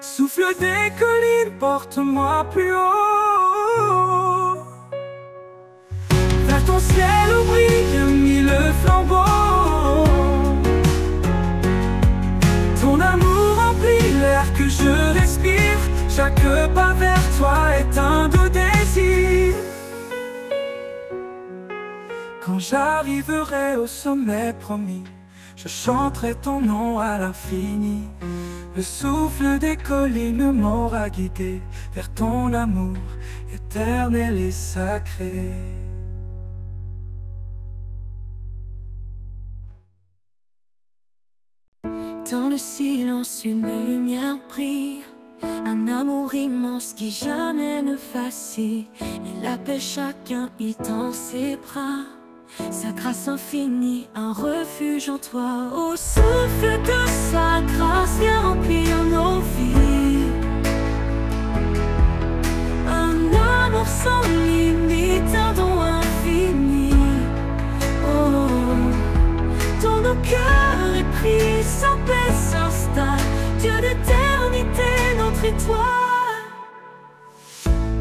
Souffle des collines, porte-moi plus haut, vers ton ciel où brillent mille flambeaux. Ton amour remplit l'air que je respire, chaque pas vers toi est un doux désir. Quand j'arriverai au sommet promis, je chanterai ton nom à l'infini. Le souffle des collines m'aura guidé vers ton amour éternel et sacré. Dans le silence, une lumière brille, un amour immense qui jamais ne vacille. Il appelle chacun, il tend ses bras, sa grâce infinie, un refuge en toi. Au souffle de sa grâce, viens remplir nos vies. Un amour sans limite, un don infini. Oh, dans nos cœurs épris, sa paix s'installe, Dieu d'éternité, notre étoile.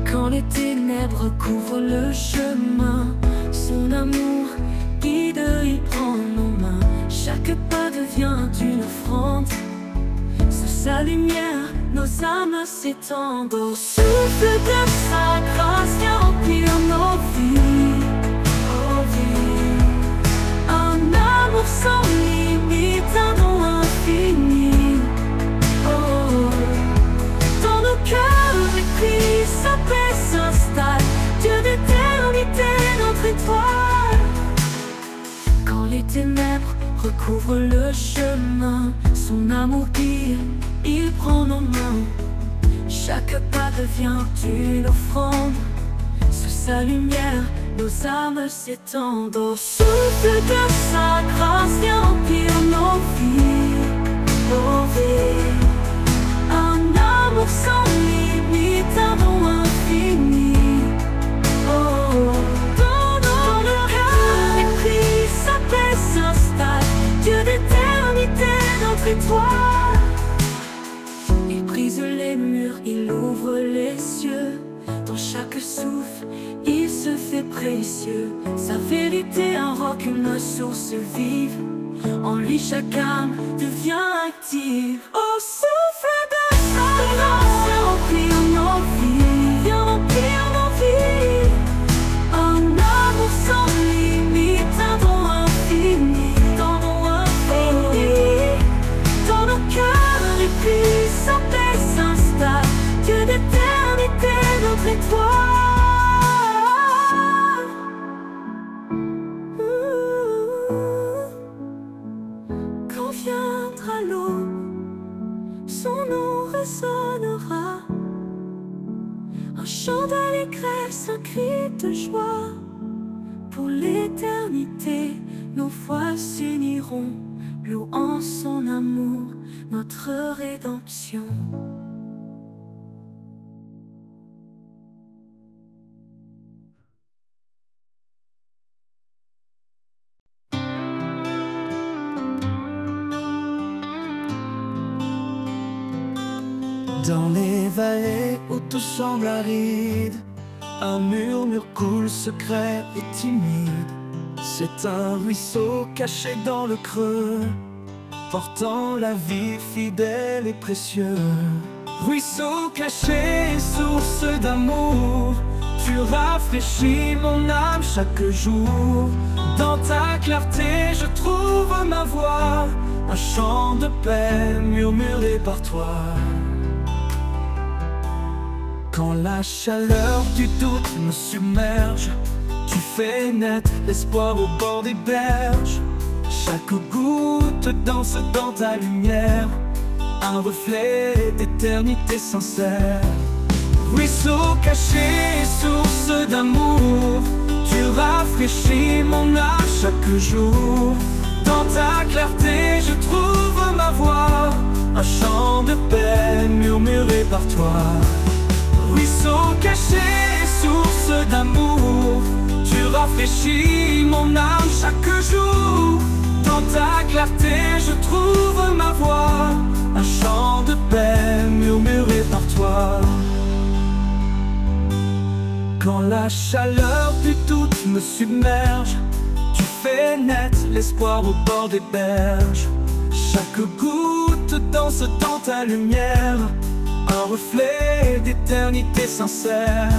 Quand les ténèbres couvrent le chemin, son amour guide, il prend nos mains. Chaque pas devient une offrande, sous sa lumière, nos âmes s'étendent. Au souffle de sa grâce, viens remplir nos vies. Oh, vie. Un amour sans limite, un don infini. Oh, dans nos cœurs épris, sa paix s'installe, Dieu d'éternité, notre étoile. Quand les ténèbres recouvrent le chemin, son amour guide, il prend nos mains. Chaque pas devient une offrande, sous sa lumière, nos âmes s'étendent. Au souffle de sa grâce, viens remplir nos vies. Nos vies. Un amour sans limite, un don infini. Oh, dans le cœur épris, sa paix s'installe, Dieu d'éternité, notre étoile. Il brise les murs, il ouvre les cieux. Dans chaque souffle, il se fait précieux. Sa vérité, un roc, une source vive. En lui, chaque âme devient active. Au souffle de sa grâce, viens remplir nos vies. Viens remplir nos vies. Un amour sans limite, un don infini. Dans nos infinis, dans nos cœurs épris, sa paix s'installe, Dieu d'éternité, notre étoile. Quand viendra l'aube, son nom résonnera, un chant d'allégresse, un cri de joie. Pour l'éternité, nos voix s'uniront, louant son amour, notre rédemption. Dans les vallées où tout semble aride, un murmure coule secret et timide. C'est un ruisseau caché dans le creux, portant la vie fidèle et précieux. Ruisseau caché, source d'amour, tu rafraîchis mon âme chaque jour. Dans ta clarté je trouve ma voix, un chant de paix murmuré par toi. Quand la chaleur du doute me submerge, tu fais naître l'espoir au bord des berges. Chaque goutte danse dans ta lumière, un reflet d'éternité sincère. Ruisseau caché, source d'amour, tu rafraîchis mon âme chaque jour. Dans ta clarté je trouve ma voix, un chant de paix murmuré par toi. Ruisseau caché, source d'amour, tu rafraîchis mon âme chaque jour. Dans ta clarté je trouve ma voix, un chant de paix murmuré par toi. Quand la chaleur du doute me submerge, tu fais naître l'espoir au bord des berges. Chaque goutte danse dans ta lumière, un reflet d'éternité sincère.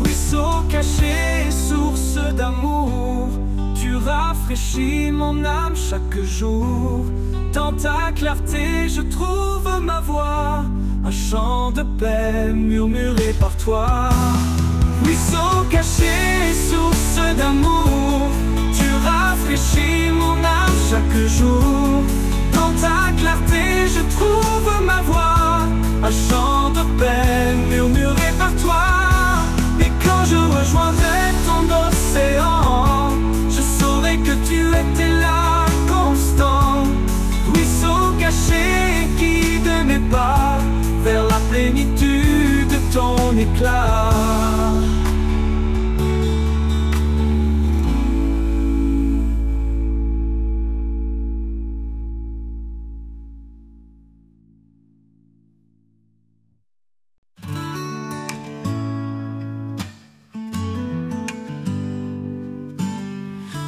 Ruisseau caché, source d'amour, tu rafraîchis mon âme chaque jour. Dans ta clarté je trouve ma voix, un chant de paix murmuré par toi. Ruisseau caché, source d'amour, tu rafraîchis mon âme chaque jour. Dans ta clarté je trouve ma voix, un chant de paix murmuré par toi. Et quand je rejoindrai ton océan, je saurai que tu étais là constant. Ruisseau caché, guide mes pas vers la plénitude de ton éclat.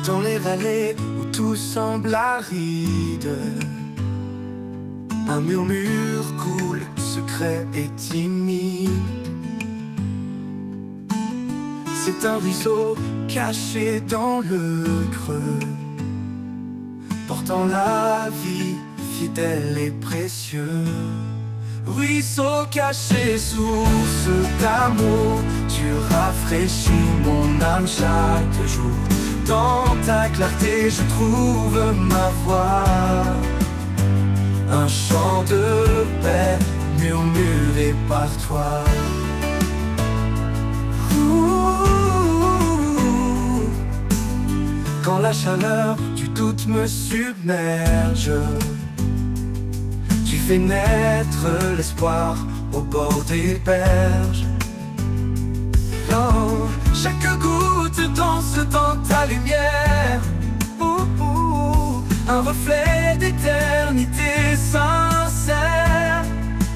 Dans les vallées où tout semble aride, un murmure coule, secret et timide. C'est un ruisseau caché dans le creux, portant la vie fidèle et précieux. Ruisseau caché, source d'amour, tu rafraîchis mon âme chaque jour. Dans ta clarté je trouve ma voix, un chant de paix murmuré par toi. Quand la chaleur du doute me submerge, tu fais naître l'espoir au bord des berges. Oh, chaque goutte danse dans ta lumière, un reflet d'éternité sincère.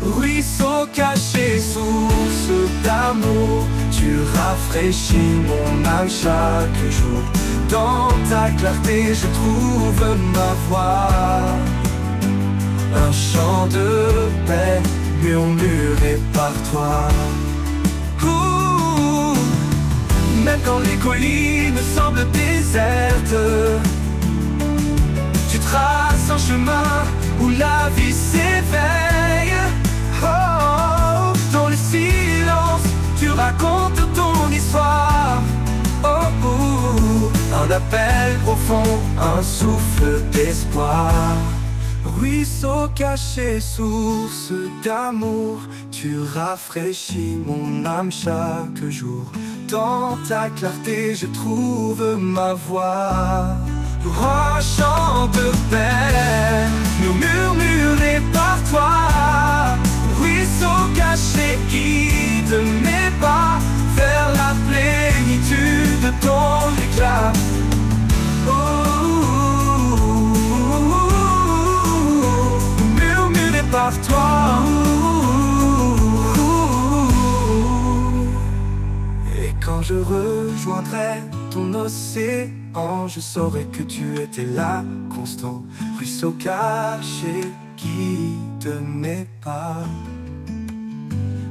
Ruisseau caché, source d'amour, tu rafraîchis mon âme chaque jour. Dans ta clarté je trouve ma voix, un chant de paix murmuré par toi. Même quand les collines semblent désertes, tu traces un chemin où la vie s'éveille. Oh, dans le silence, tu racontes ton histoire. Oh, un appel profond, un souffle d'espoir. Ruisseau caché, source d'amour, tu rafraîchis mon âme chaque jour. Dans ta clarté je trouve ma voix, un chant de paix murmuré par toi. Ruisseau caché, guide mes pas vers la plénitude de ton éclat. Murmuré par toi. Quand je rejoindrai ton océan, je saurais que tu étais là, constant, ruisseau caché, guide mes pas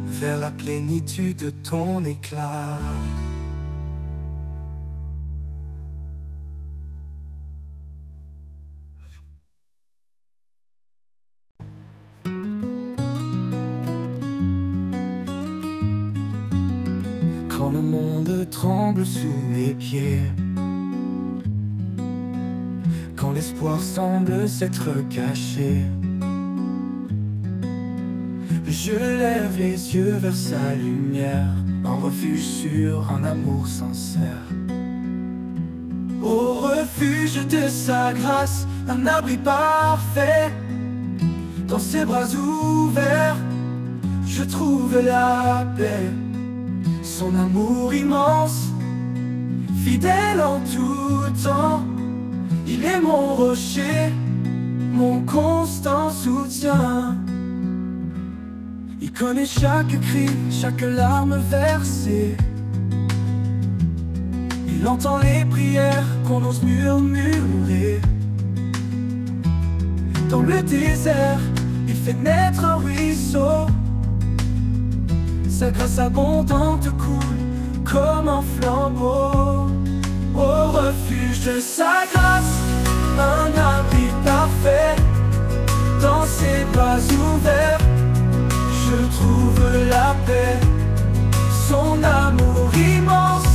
vers la plénitude de ton éclat. Quand le monde tremble sous mes pieds, quand l'espoir semble s'être caché, je lève les yeux vers sa lumière, un refuge sûr, un amour sincère. Au refuge de sa grâce, un abri parfait, dans ses bras ouverts, je trouve la paix. Son amour immense, fidèle en tout temps, il est mon rocher, mon constant soutien. Il connaît chaque cri, chaque larme versée. Il entend les prières qu'on ose murmurer. Dans le désert, il fait naître un ruisseau. Sa grâce abondante coule comme un flambeau. Au refuge de sa grâce, un abri parfait, dans ses bras ouverts, je trouve la paix. Son amour immense,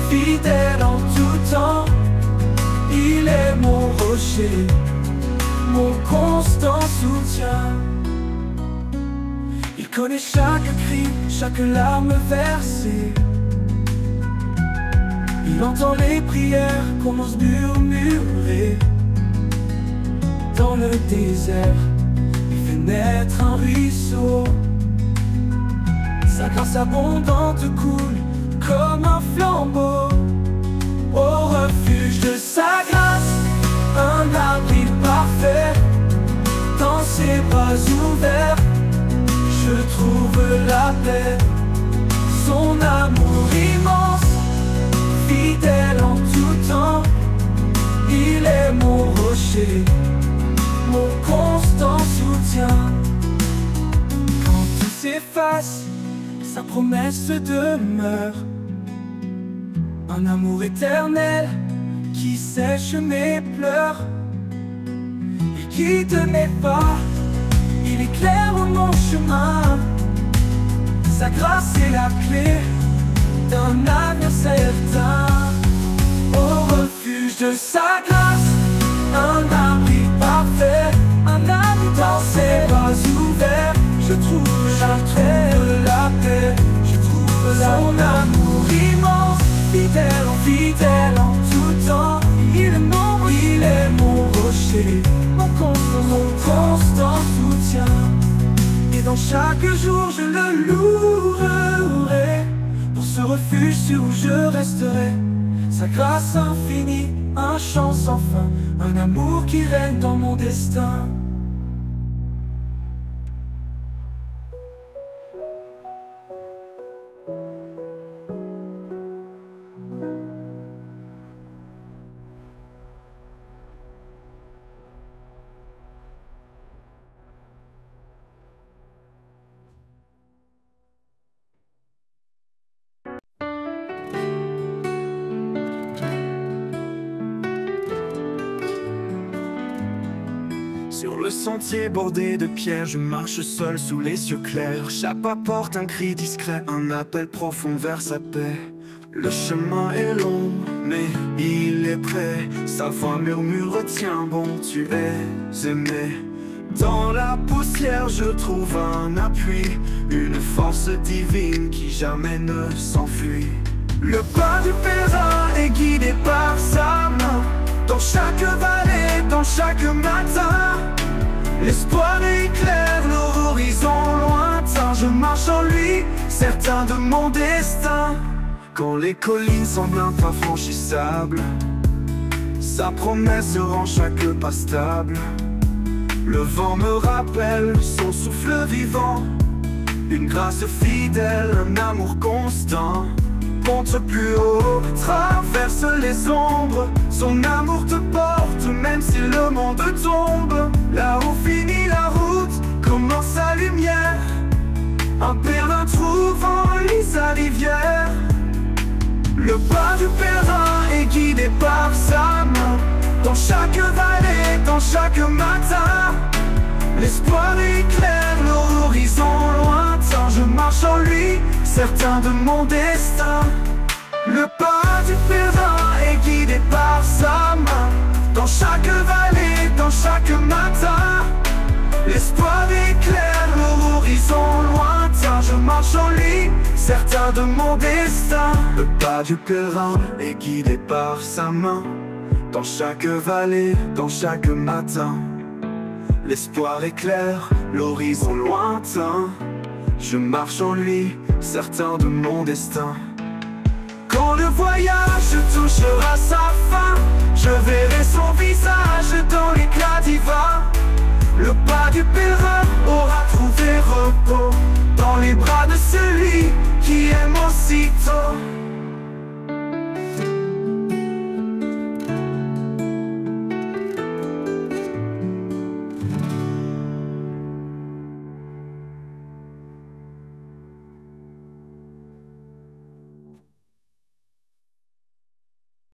fidèle en tout temps, il est mon rocher, mon constant soutien. Il connaît chaque cri, chaque larme versée. Il entend les prières qu'on ose murmurer. Dans le désert, il fait naître un ruisseau. Sa grâce abondante coule comme un flambeau. Au refuge de sa grâce, un abri parfait, dans ses bras ouverts, je trouve la paix. Son amour immense, fidèle en tout temps, il est mon rocher, mon constant soutien. Quand tout s'efface, sa promesse demeure. Un amour éternel qui sèche mes pleurs. Il guide mes pas, il éclaire mon chemin. Sa grâce est la clé d'un avenir certain. Au refuge de sa grâce, un abri parfait, un amour dans ses bras ouverts, je trouve la paix, je trouve son amour immense, fidèle en tout temps, il est mon rocher, mon constant soutien. Et dans chaque jour je le louerai, pour ce refuge sûr où je resterai. Sa grâce infinie, un chant sans fin, un amour qui règne dans mon destin. Sur le sentier bordé de pierres, je marche seul sous les yeux clairs. Chaque pas porte un cri discret, un appel profond vers sa paix. Le chemin est long, mais il est prêt. Sa voix murmure, retiens, bon, tu es aimé. Dans la poussière, je trouve un appui, une force divine qui jamais ne s'enfuit. Le pas du pèlerin est guidé par sa main. Dans chaque vallée, dans chaque matin, l'espoir éclaire l'horizon lointain. Je marche en lui, certain de mon destin. Quand les collines semblent infranchissables, sa promesse rend chaque pas stable. Le vent me rappelle son souffle vivant, une grâce fidèle, un amour constant. monte plus haut, traverse les ombres. Son amour te porte, même si le monde tombe. Là où finit la route, commence sa lumière. Un pèlerin trouve en lui sa rivière. Le pas du pèlerin est guidé par sa main. Dans chaque vallée, dans chaque matin, l'espoir éclaire l'horizon lointain. Je marche en lui, certain de mon destin. Le pas du pèlerin est guidé par sa main. Dans chaque vallée, dans chaque matin, l'espoir éclaire l'horizon lointain. Je marche en lui, certain de mon destin. Le pas du pèlerin est guidé par sa main. Dans chaque vallée, dans chaque matin, l'espoir éclaire l'horizon lointain. Je marche en lui, certain de mon destin. Quand le voyage touchera sa fin, je verrai son visage dans l'éclat divin. Le pas du pèlerin aura trouvé repos dans les bras de celui qui aime aussitôt.